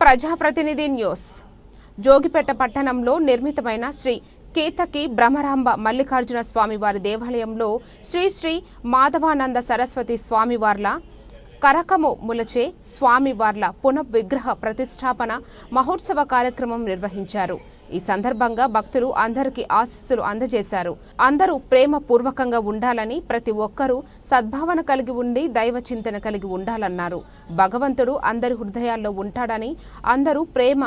ప్రజాప్రతినిధి న్యూస్. జోగిపేట పట్టణంలో నిర్మితమైన శ్రీ కేతకి బ్రహ్మరాంబ మల్లికార్జున స్వామివారి దేవాలయంలో శ్రీ శ్రీ మాధవానంద సరస్వతి స్వామివార్ల కరకము ములచే స్వామివార్ల పునఃవిగ్రహ ప్రతిష్టాపన మహోత్సవ కార్యక్రమం నిర్వహించారు. ఈ సందర్భంగా భక్తులు అందరికీ ఆశీస్సులు అందజేశారు. అందరూ ప్రేమ పూర్వకంగా ఉండాలని, ప్రతి ఒక్కరూ సద్భావన కలిగి ఉండి దైవ చింతన కలిగి ఉండాలన్నారు. భగవంతుడు అందరి హృదయాల్లో ఉంటాడని, అందరూ ప్రేమ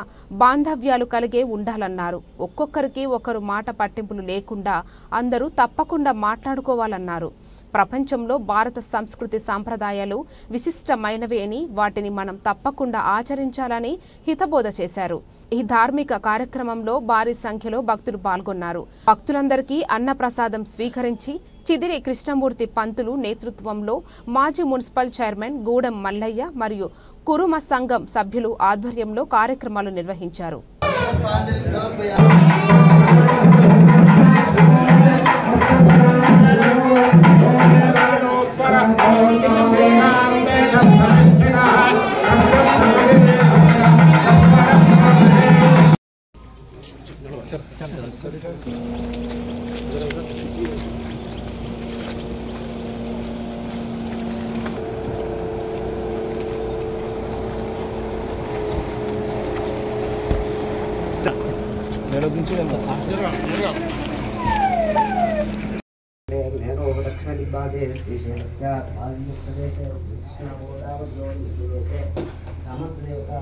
బాంధవ్యాలు కలిగే ఉండాలన్నారు. ఒక్కొక్కరికి ఒకరు మాట పట్టింపులు లేకుండా అందరూ తప్పకుండా మాట్లాడుకోవాలన్నారు. ప్రపంచంలో భారత సంస్కృతి సాంప్రదాయాలు విశిష్టమైనవి అని, వాటిని మనం తప్పకుండా ఆచరించాలని హితబోధ చేశారు. ఈ ధార్మిక కార్యక్రమంలో భారీ సంఖ్యలో భక్తులు పాల్గొన్నారు. భక్తులందరికీ అన్నప్రసాదం స్వీకరించి చిదిరి కృష్ణమూర్తి పంతులు నేతృత్వంలో మాజీ మున్సిపల్ చైర్మన్ గూడెం మల్లయ్య మరియు కురుమ సంఘం సభ్యులు ఆధ్వర్యంలో కార్యక్రమాలు నిర్వహించారు. दक्षिण दिग्भागे श्रीशैलस्यात् आदिप्रदेशे दक्षिणगोदावरीदेशे सामन्तदेवता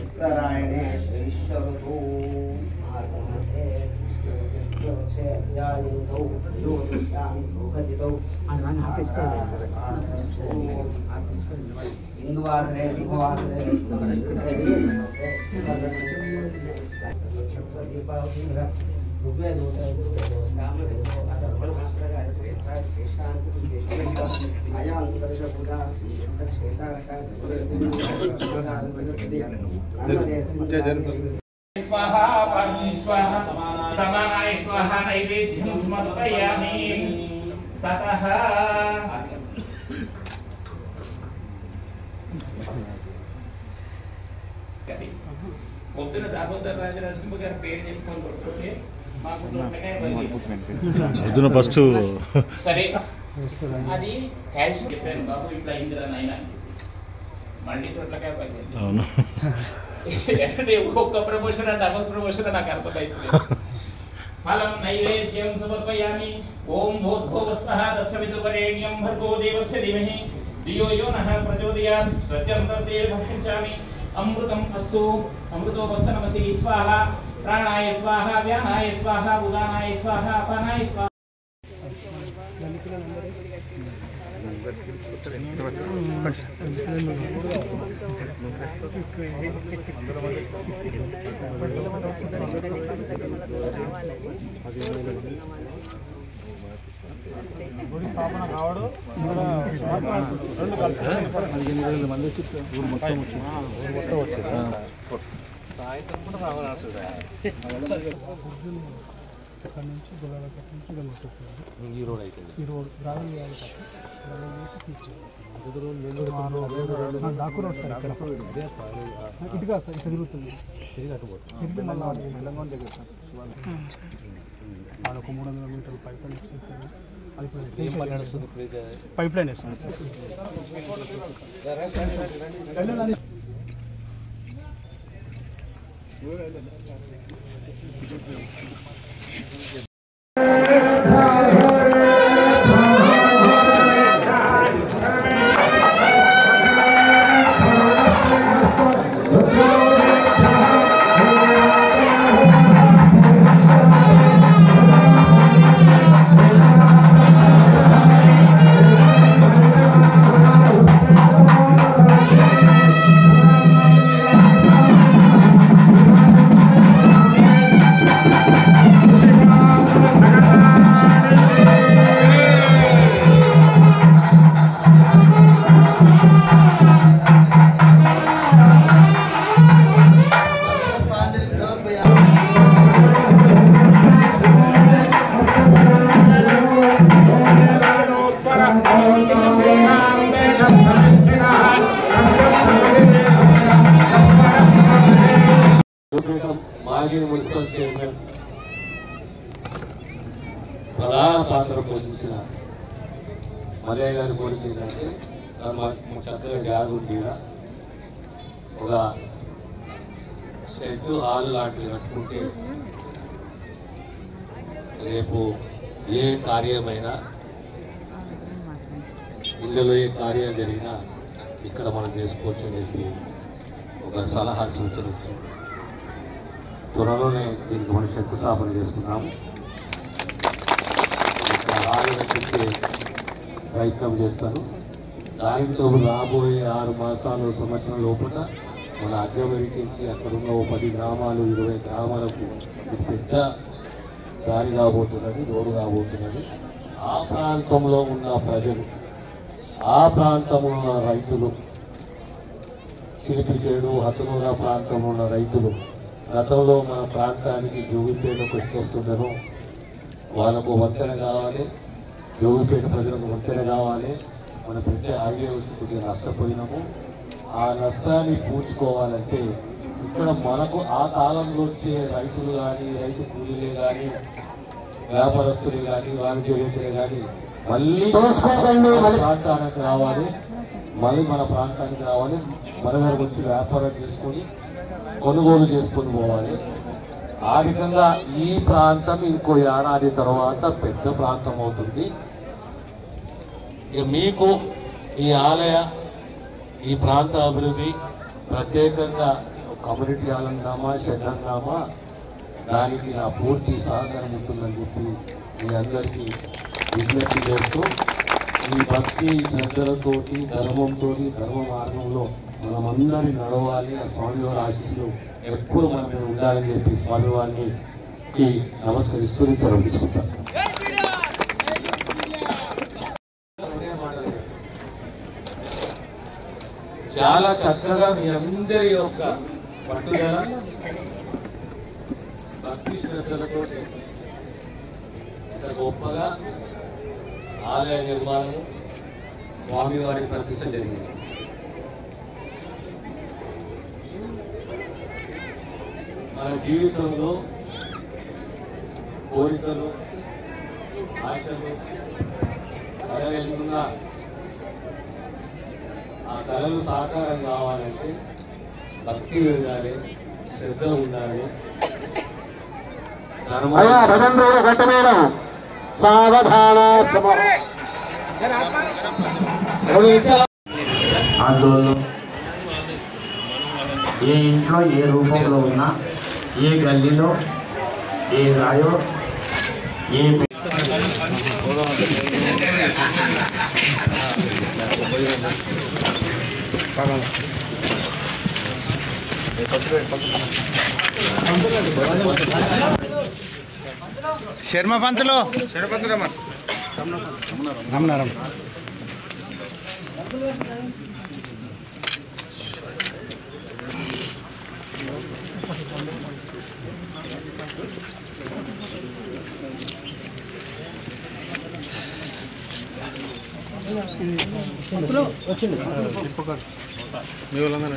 उत्तरायणे श्रीशरसो हिंदुवादने शुभवादने स्वाहा पार्वती स्वाहा समानाय स्वाहा नैवेद्यं समर्पयामि ततः పొద్దున దామోదర్ రాజు నరసింహ గారి పేరు చెప్పుకొని కొట్టుకుంటే మాకు పొద్దున ఫస్ట్ సరే అది క్యాల్షియం చెప్పాను బాబు ఇట్లా అయిందిరా నాయన మళ్ళీ చోట్లకాయ పడింది. అవును ఒక్కొక్క ప్రమోషన్ డబుల్ ప్రమోషన్ నాకు అర్థమైంది. ఫలం నైవేద్యం సమర్పయామి. ఓం భూర్భువస్వః తత్సవితుర్వరేణ్యం భర్గో దేవస్య ధీమహి ధియో యో నః ప్రచోదయాత్. సత్యం తత్తే భక్షించామి. అమృతం అస్తు. అమృతోపస్థ నమసి స్వాహ. ప్రాణాయ స్వాహ, వ్యానాయ స్వాహ, ఉదానాయ స్వాహ, అపానాయ స్వాహ. గుడి స్థాపన కావడం మంది మొత్తం వచ్చింది. సాయంత్రం కూడా రావాలి. ఇక్కడ నుంచి గులాలకట్ట నుంచి ఈ రోడ్ అయితే ఈ రోడ్ రావాలి డాకు రోడ్ సార్. ఇక్కడ ఇటుగా సార్ ఇటు తిరుగుతుంది, తిరిగి అట్టుపోతుంది, తిరిగి మళ్ళీ తెలంగాణ దగ్గర సార్. వాళ్ళ ఒక 300 మీటర్లు పైప్ లైన్ ఇస్తుంది. పైప్ లైన్ వేస్తుంది. యాదగిరి మున్సిపల్ చైర్మన్ ప్రధాన పాత్ర పోషించిన మల్లయ్య గారి కోరిక ఏంటంటే చక్కగా జాగ్రత్తగా ఒక షెడ్ హాల్ లాంటివి కట్టుకుంటే రేపు ఏ కార్యమైనా ఇళ్ళలో ఏ కార్యం జరిగినా ఇక్కడ మనం చేసుకోవచ్చు అని చెప్పి ఒక సలహా సూచన వచ్చింది. త్వరలోనే దీనికి మనం శంకుస్థాపన చేసుకున్నాము. హాల్ కట్టించే ప్రయత్నం చేస్తాను. దానితో రాబోయే 6 మాసాలు సంవత్సరం లోపల మన అగ్రవరికించి అక్కడున్న 10 గ్రామాలు 20 గ్రామాలకు పెద్ద దారి కాబోతున్నది, రోడ్డు కాబోతున్నది. ఆ ప్రాంతంలో ఉన్న ప్రజలు, ఆ ప్రాంతంలో ఉన్న రైతులు, చిలిపిచేడు హతనూర ప్రాంతంలో ఉన్న రైతులు గతంలో మన ప్రాంతానికి జోగిపేటకు వచ్చేస్తుండను. వాళ్ళకు వంతెన కావాలి, జోగిపేట ప్రజలకు వంతెన కావాలి. మన పెద్ద హైవే వచ్చి కొద్దిగా నష్టపోయినాము. ఆ నష్టాన్ని పూడ్చుకోవాలంటే ఇక్కడ మనకు ఆ కాలంలో వచ్చే రైతులు కానీ, రైతు కూలీలే కానీ, వ్యాపారస్తులే కానీ, వాణిజ్యవేత్తలే కానీ మళ్ళీ ప్రాంతానికి రావాలి, మళ్ళీ మన ప్రాంతానికి రావాలి. మన దగ్గరకు వచ్చి వ్యాపారం చేసుకొని కొనుగోలు చేసుకొని పోవాలి. ఆ విధంగా ఈ ప్రాంతం ఇంకో ఏడాది తర్వాత పెద్ద ప్రాంతం అవుతుంది. ఇక మీకు ఈ ఆలయ, ఈ ప్రాంత అభివృద్ధి ప్రత్యేకంగా కమ్యూనిటీ హాలంగామా, షెడ్ అంగామా, దానికి నా పూర్తి సహకారం ఉంటుందని చెప్పి మీ అందరికీ విజ్ఞప్తి చేస్తూ, ఈ భక్తి శ్రద్ధలతోటి, ధర్మంతో, ధర్మ మార్గంలో మనమందరి నడవాలి. ఆ స్వామివారి ఆశీస్సులు ఎప్పుడు మన మీద ఉండాలని చెప్పి స్వామివారికి నమస్కరిస్తూ సెలవు తీసుకుంటాను. చాలా చక్కగా మీ అందరి యొక్క పట్టుదల, భక్తి శ్రద్ధలతో ఇంత గొప్పగా ఆలయ నిర్మాణం, స్వామివారి ప్రతిష్ట జరిగింది. మన జీవితంలో కోరికలు, ఆశలు కలగలుగుతున్న ఆ కళలు సాకారం కావాలంటే భక్తి ఉండాలి, శ్రద్ధ ఉండాలి. ఆందోళన ఏ ఇంట్లో ఏ రూపంలో ఉన్నా, ఏ గల్లీలో ఏ రాయో ఏ శర్మ పంతులు రమణారం వచ్చింది మీ వాళ్ళందరూ